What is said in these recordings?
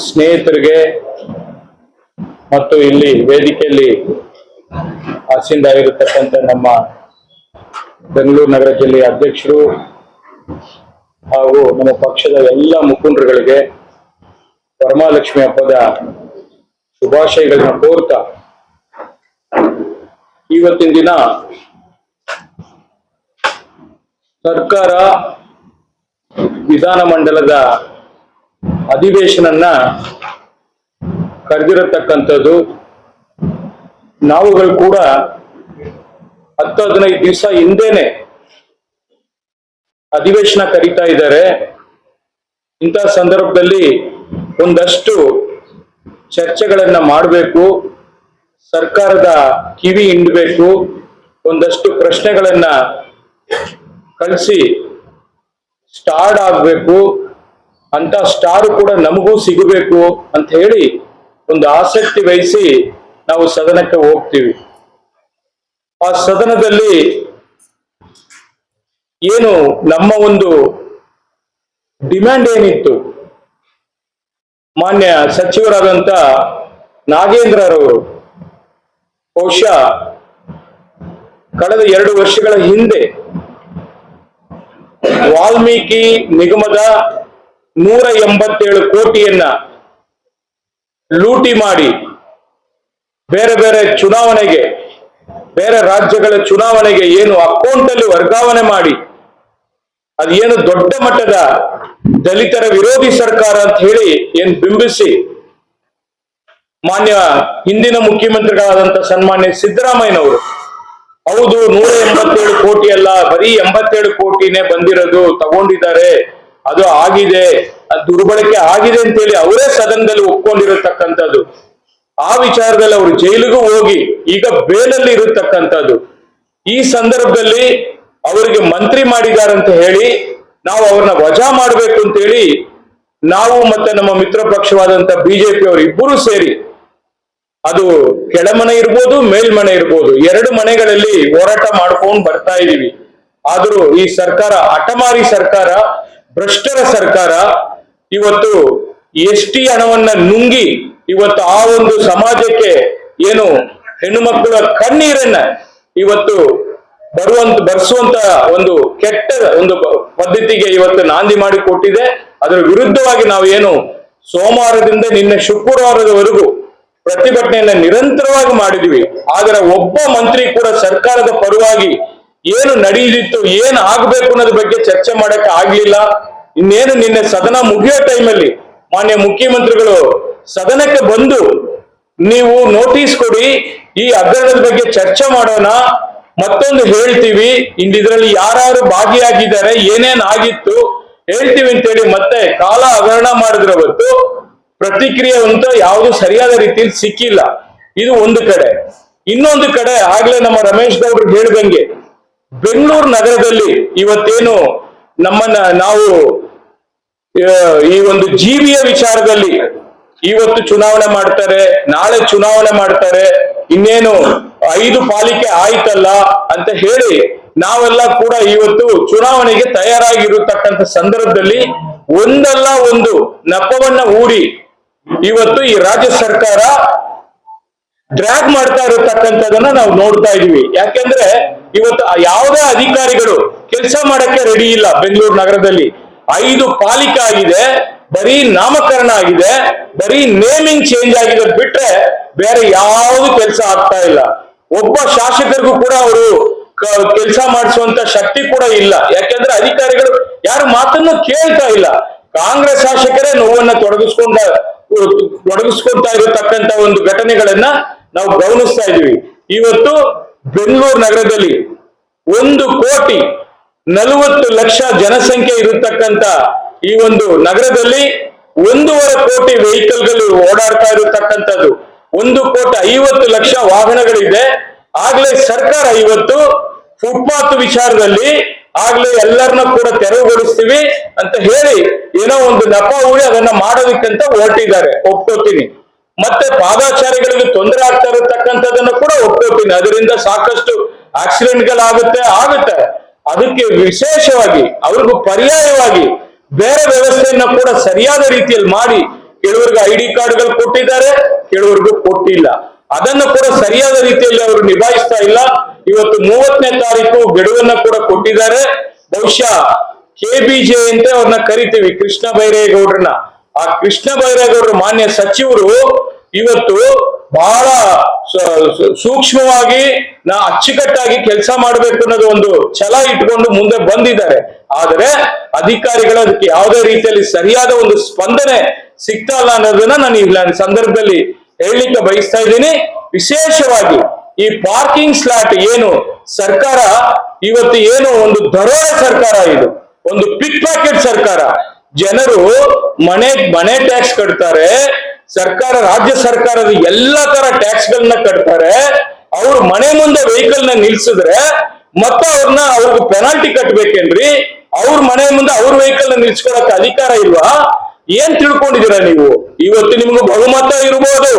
ಸ್ನೇಹಿತರಿಗೆ ಮತ್ತು ಇಲ್ಲಿ ವೇದಿಕೆಯಲ್ಲಿ ಆಸೀನರಾಗಿರತಕ್ಕಂಥ ನಮ್ಮ ಬೆಂಗಳೂರು ನಗರ ಜಿಲ್ಲೆಯ ಅಧ್ಯಕ್ಷರು ಹಾಗೂ ನಮ್ಮ ಪಕ್ಷದ ಎಲ್ಲ ಮುಖಂಡರುಗಳಿಗೆ ವರಮಹಾಲಕ್ಷ್ಮಿ ಹಬ್ಬದ ಶುಭಾಶಯಗಳನ್ನ ಕೋರ್ತಾ ಇವತ್ತಿನ ದಿನ ಸರ್ಕಾರ ವಿಧಾನಮಂಡಲದ ಅಧಿವೇಶನನ್ನ ಕರೆದಿರತಕ್ಕಂಥದ್ದು. ನಾವುಗಳು ಕೂಡ 10-15 ದಿವಸ ಹಿಂದೆನೆ ಅಧಿವೇಶನ ಕರೀತಾ ಇದ್ದಾರೆ. ಇಂಥ ಸಂದರ್ಭದಲ್ಲಿ ಒಂದಷ್ಟು ಚರ್ಚೆಗಳನ್ನ ಮಾಡಬೇಕು, ಸರ್ಕಾರದ ಕಿವಿ ಹಿಂಡಬೇಕು, ಒಂದಷ್ಟು ಪ್ರಶ್ನೆಗಳನ್ನ ಕಳಿಸಿ ಸ್ಟಾರ್ಟ್ ಆಗಬೇಕು, ಅಂತ ಸ್ಟಾರ್ ಕೂಡ ನಮಗೂ ಸಿಗಬೇಕು ಅಂತ ಹೇಳಿ ಒಂದು ಆಸಕ್ತಿ ವಹಿಸಿ ನಾವು ಸದನಕ್ಕೆ ಹೋಗ್ತೀವಿ. ಆ ಸದನದಲ್ಲಿ ಏನು ನಮ್ಮ ಒಂದು ಡಿಮ್ಯಾಂಡ್ ಏನಿತ್ತು, ಮಾನ್ಯ ಸಚಿವರಾದಂತ ನಾಗೇಂದ್ರರವರು ಬಹುಶಃ ಕಳೆದ 2 ವರ್ಷಗಳ ಹಿಂದೆ ವಾಲ್ಮೀಕಿ ನಿಗಮದ 187 ಕೋಟಿಯನ್ನ ಲೂಟಿ ಮಾಡಿ ಬೇರೆ ಬೇರೆ ಚುನಾವಣೆಗೆ, ಬೇರೆ ರಾಜ್ಯಗಳ ಚುನಾವಣೆಗೆ ಏನು ಅಕೌಂಟ್ ಅಲ್ಲಿ ವರ್ಗಾವಣೆ ಮಾಡಿ ಅದೇನು ದೊಡ್ಡ ಮಟ್ಟದ ದಲಿತರ ವಿರೋಧಿ ಸರ್ಕಾರ ಅಂತ ಹೇಳಿ ಏನ್ ಬಿಂಬಿಸಿ ಮಾನ್ಯ ಹಿಂದಿನ ಮುಖ್ಯಮಂತ್ರಿಗಳಾದಂತ ಸನ್ಮಾನ್ಯ ಸಿದ್ದರಾಮಯ್ಯನವರು ಹೌದು 187 ಕೋಟಿ ಅಲ್ಲ, ಬರೀ 87 ಕೋಟಿನೇ ಬಂದಿರೋದು, ತಗೊಂಡಿದ್ದಾರೆ, ಅದು ಆಗಿದೆ, ಅದು ದುರ್ಬಳಕೆ ಆಗಿದೆ ಅಂತೇಳಿ ಅವರೇ ಸದನದಲ್ಲಿ ಒಪ್ಕೊಂಡಿರತಕ್ಕಂಥದ್ದು. ಆ ವಿಚಾರದಲ್ಲಿ ಅವರು ಜೈಲಿಗೂ ಹೋಗಿ ಈಗ ಬೇಲಲ್ಲಿ ಇರತಕ್ಕಂಥದ್ದು. ಈ ಸಂದರ್ಭದಲ್ಲಿ ಅವರಿಗೆ ಮಂತ್ರಿ ಮಾಡಿದಾರಂತ ಹೇಳಿ ನಾವು ಅವ್ರನ್ನ ವಜಾ ಮಾಡಬೇಕು ಅಂತೇಳಿ ನಾವು ಮತ್ತೆ ನಮ್ಮ ಮಿತ್ರ ಪಕ್ಷವಾದಂತ ಬಿಜೆಪಿ ಅವರು ಇಬ್ಬರು ಸೇರಿ, ಅದು ಕೆಳಮನೆ ಇರ್ಬೋದು ಮೇಲ್ಮನೆ ಇರ್ಬೋದು, 2 ಮನೆಗಳಲ್ಲಿ ಹೋರಾಟ ಮಾಡ್ಕೊಂಡು ಬರ್ತಾ ಇದೀವಿ. ಆದ್ರೂ ಈ ಸರ್ಕಾರ ಹಠಮಾರಿ ಸರ್ಕಾರ, ಭ್ರಷ್ಟರ ಸರ್ಕಾರ ಇವತ್ತು ಎಸ್ಟಿ ಹಣವನ್ನ ನುಂಗಿ ಇವತ್ತು ಆ ಒಂದು ಸಮಾಜಕ್ಕೆ ಏನು ಹೆಣ್ಣು ಮಕ್ಕಳ ಕಣ್ಣೀರನ್ನ ಇವತ್ತು ಬರ್ಸುವಂತ ಒಂದು ಕೆಟ್ಟ ಒಂದು ಪದ್ಧತಿಗೆ ಇವತ್ತು ನಾಂದಿ ಮಾಡಿ ಕೊಟ್ಟಿದೆ. ಅದರ ವಿರುದ್ಧವಾಗಿ ನಾವು ಏನು ಸೋಮವಾರದಿಂದ ನಿನ್ನೆ ಶುಕ್ರವಾರದವರೆಗೂ ಪ್ರತಿಭಟನೆಯನ್ನ ನಿರಂತರವಾಗಿ ಮಾಡಿದ್ವಿ. ಆದರೆ ಒಬ್ಬ ಮಂತ್ರಿ ಕೂಡ ಸರ್ಕಾರದ ಪರವಾಗಿ ಏನು ನಡೆಯಿತು, ಏನು ಆಗ್ಬೇಕು ಅನ್ನೋದ್ರ ಬಗ್ಗೆ ಚರ್ಚೆ ಮಾಡಕ್ಕೆ ಆಗ್ಲಿಲ್ಲ. ಇನ್ನೇನು ನಿನ್ನೆ ಸದನ ಮುಗಿಯೋ ಟೈಮಲ್ಲಿ ಮಾನ್ಯ ಮುಖ್ಯಮಂತ್ರಿಗಳು ಸದನಕ್ಕೆ ಬಂದು ನೀವು ನೋಟಿಸ್ ಕೊಡಿ, ಈ ಹಗರಣದ ಬಗ್ಗೆ ಚರ್ಚೆ ಮಾಡೋಣ, ಮತ್ತೊಂದು ಹೇಳ್ತೀವಿ, ಇದ್ರಲ್ಲಿ ಯಾರು ಭಾಗಿಯಾಗಿದ್ದಾರೆ, ಏನೇನ್ ಆಗಿತ್ತು ಹೇಳ್ತೀವಿ ಅಂತೇಳಿ ಮತ್ತೆ ಕಾಲ ಹಗರಣ ಮಾಡಿದ್ರೆ ಹೊತ್ತು ಪ್ರತಿಕ್ರಿಯೆ ಅಂತ ಯಾವುದು ಸರಿಯಾದ ರೀತಿಯಲ್ಲಿ ಸಿಕ್ಕಿಲ್ಲ. ಇದು ಒಂದು ಕಡೆ. ಇನ್ನೊಂದು ಕಡೆ ಆಗ್ಲೇ ನಮ್ಮ ರಮೇಶ್ ಗೌಡ್ರು ಹೇಳ್ದಂಗೆ ಬೆಂಗಳೂರು ನಗರದಲ್ಲಿ ಇವತ್ತೇನು ನಮ್ಮನ್ನ ನಾವು ಈ ಒಂದು ಜೀವಿಯ ವಿಚಾರದಲ್ಲಿ ಇವತ್ತು ಚುನಾವಣೆ ಮಾಡ್ತಾರೆ, ನಾಳೆ ಚುನಾವಣೆ ಮಾಡ್ತಾರೆ, ಇನ್ನೇನು 5 ಪಾಲಿಕೆ ಆಯ್ತಲ್ಲ ಅಂತ ಹೇಳಿ ನಾವೆಲ್ಲ ಕೂಡ ಇವತ್ತು ಚುನಾವಣೆಗೆ ತಯಾರಾಗಿರತಕ್ಕಂಥ ಸಂದರ್ಭದಲ್ಲಿ ಒಂದಲ್ಲ ಒಂದು ನೆಪವನ್ನ ಹೂಡಿ ಇವತ್ತು ಈ ರಾಜ್ಯ ಸರ್ಕಾರ ಡ್ರ್ಯಾಗ್ ಮಾಡ್ತಾ ಇರತಕ್ಕಂಥದನ್ನ ನಾವು ನೋಡ್ತಾ ಇದೀವಿ. ಯಾಕೆಂದ್ರೆ ಇವತ್ತು ಯಾವುದೇ ಅಧಿಕಾರಿಗಳು ಕೆಲಸ ಮಾಡಕ್ಕೆ ರೆಡಿ ಇಲ್ಲ. ಬೆಂಗಳೂರು ನಗರದಲ್ಲಿ 5 ಪಾಲಿಕೆ ಆಗಿದೆ, ಬರೀ ನಾಮಕರಣ ಆಗಿದೆ, ಬರೀ ನೇಮಿಂಗ್ ಚೇಂಜ್ ಆಗಿದೆ ಬಿಟ್ರೆ ಬೇರೆ ಯಾವುದು ಕೆಲಸ ಆಗ್ತಾ ಇಲ್ಲ. ಒಬ್ಬ ಶಾಸಕರಿಗೂ ಕೂಡ ಅವರು ಕೆಲಸ ಮಾಡಿಸುವಂತ ಶಕ್ತಿ ಕೂಡ ಇಲ್ಲ. ಯಾಕೆಂದ್ರೆ ಅಧಿಕಾರಿಗಳು ಯಾರು ಮಾತನ್ನು ಕೇಳ್ತಾ ಇಲ್ಲ. ಕಾಂಗ್ರೆಸ್ ಶಾಸಕರೇ ನೋವನ್ನ ತೊಡಗಿಸ್ಕೊಂತಾ ಇರತಕ್ಕಂತ ಒಂದು ಘಟನೆಗಳನ್ನ ನಾವು ಗಮನಿಸ್ತಾ ಇದೀವಿ. ಇವತ್ತು ಬೆಂಗಳೂರು ನಗರದಲ್ಲಿ 1,40,00,000 ಜನಸಂಖ್ಯೆ ಇರತಕ್ಕಂತ ಈ ಒಂದು ನಗರದಲ್ಲಿ 1.5 ಕೋಟಿ ವೆಹಿಕಲ್ಗಳು ಓಡಾಡ್ತಾ ಇರತಕ್ಕಂಥದ್ದು, 1,50,00,000 ವಾಹನಗಳಿದೆ. ಆಗ್ಲೇ ಸರ್ಕಾರ ಇವತ್ತು ಫುಟ್ಪಾತ್ ವಿಚಾರದಲ್ಲಿ ಆಗ್ಲೇ ಎಲ್ಲರನ್ನ ಕೂಡ ತೆರವುಗೊಳಿಸ್ತೀವಿ ಅಂತ ಹೇಳಿ ಏನೋ ಒಂದು ನೆಪ ಹೂಡಿ ಅದನ್ನ ಮಾಡೋದಕ್ಕಂತ ಹೊರಟಿದ್ದಾರೆ, ಒಪ್ಕೋತೀನಿ. ಮತ್ತೆ ಪಾದಾಚಾರಿಗಳಿಗೆ ತೊಂದರೆ ಆಗ್ತಾ ಇರತಕ್ಕಂಥದನ್ನ ಕೂಡ ಒಪ್ಕೋತೀನಿ. ಅದರಿಂದ ಸಾಕಷ್ಟು ಆಕ್ಸಿಡೆಂಟ್ಗಳಾಗುತ್ತೆ. ಅದಕ್ಕೆ ವಿಶೇಷವಾಗಿ ಅವ್ರಿಗೂ ಪರ್ಯಾಯವಾಗಿ ಬೇರೆ ವ್ಯವಸ್ಥೆಯನ್ನ ಕೂಡ ಸರಿಯಾದ ರೀತಿಯಲ್ಲಿ ಮಾಡಿ ಕೆಲವರಿಗೆ ID ಕಾರ್ಡ್ಗಳು ಕೊಟ್ಟಿದ್ದಾರೆ, ಕೆಲವರಿಗೂ ಕೊಟ್ಟಿಲ್ಲ. ಅದನ್ನು ಕೂಡ ಸರಿಯಾದ ರೀತಿಯಲ್ಲಿ ಅವರು ನಿಭಾಯಿಸ್ತಾ ಇಲ್ಲ. ಇವತ್ತು 30ನೇ ತಾರೀಕು ಗಡುವನ್ನ ಕೂಡ ಕೊಟ್ಟಿದ್ದಾರೆ. ಬಹುಶಃ KBJ ಅಂತ ಅವ್ರನ್ನ ಕರಿತೀವಿ, ಕೃಷ್ಣ ಬೈರೇಗೌಡ್ರನ್ನ. ಆ ಕೃಷ್ಣ ಬೈರೇಗೌಡರು ಮಾನ್ಯ ಸಚಿವರು ಇವತ್ತು ಬಹಳ ಸೂಕ್ಷ್ಮವಾಗಿ ಅಚ್ಚುಕಟ್ಟಾಗಿ ಕೆಲಸ ಮಾಡಬೇಕು ಅನ್ನೋದು ಒಂದು ಛಲ ಇಟ್ಕೊಂಡು ಮುಂದೆ ಬಂದಿದ್ದಾರೆ. ಆದರೆ ಅಧಿಕಾರಿಗಳು ಅದಕ್ಕೆ ಯಾವುದೇ ರೀತಿಯಲ್ಲಿ ಸರಿಯಾದ ಒಂದು ಸ್ಪಂದನೆ ಸಿಗ್ತಾ ಇಲ್ಲ ಅನ್ನೋದನ್ನ ನಾನು ಈ ಸಂದರ್ಭದಲ್ಲಿ ಹೇಳಲಿಕ್ಕೆ ಬಯಸ್ತಾ ಇದ್ದೀನಿ. ವಿಶೇಷವಾಗಿ ಈ ಪಾರ್ಕಿಂಗ್ ಸ್ಲಾಟ್ ಏನು ಸರ್ಕಾರ ಇವತ್ತು ಏನು ಒಂದು ದರೋಡೆ ಸರ್ಕಾರ, ಇದು ಒಂದು ಪಿಕ್ ಪಾಕೆಟ್ ಸರ್ಕಾರ. ಜನರು ಮನೆ ಟ್ಯಾಕ್ಸ್ ಕಟ್ತಾರೆ, ಸರ್ಕಾರ ರಾಜ್ಯ ಸರ್ಕಾರದ ಎಲ್ಲಾ ತರ ಟ್ಯಾಕ್ಸ್ ಗಳನ್ನ ಕಟ್ತಾರೆ. ಅವ್ರ ಮನೆ ಮುಂದೆ ವೆಹಿಕಲ್ ನ ನಿಲ್ಸಿದ್ರೆ ಮತ್ತೆ ಅವ್ರಿಗೆ ಪೆನಾಲ್ಟಿ ಕಟ್ಬೇಕೇನ್ರಿ? ಅವ್ರ ಮನೆ ಮುಂದೆ ಅವ್ರ ವೆಹಿಕಲ್ ನ ನಿಲ್ಸ್ಕೊಳಕ್ಕೆ ಅಧಿಕಾರ ಇಲ್ವಾ? ಏನ್ ತಿಳ್ಕೊಂಡಿದ್ದೀರಾ ನೀವು? ಇವತ್ತು ನಿಮ್ಗೆ ಬಹುಮತ ಇರ್ಬೋದು,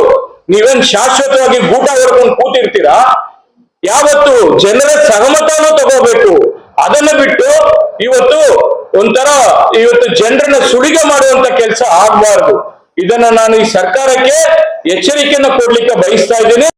ನೀವೇನ್ ಶಾಶ್ವತವಾಗಿ ಗೂಟ ಹೊಡ್ಕೊಂಡು ಕೂತಿರ್ತೀರಾ? ಯಾವತ್ತು ಜನರ ಸಹಮತನೂ ತಗೋಬೇಕು. ಅದನ್ನ ಬಿಟ್ಟು ಇವತ್ತು ಇವತ್ತು ಜನರನ್ನ ಸುಳಿಗೆ ಮಾಡುವಂತ ಕೆಲಸ ಆಗ್ಬಾರ್ದು. ಇದನ್ನ ನಾನು ಈ ಸರ್ಕಾರಕ್ಕೆ ಎಚ್ಚರಿಕೆಯನ್ನ ಕೊಡ್ಲಿಕ್ಕೆ ಬಯಸ್ತಾ ಇದ್ದೀನಿ.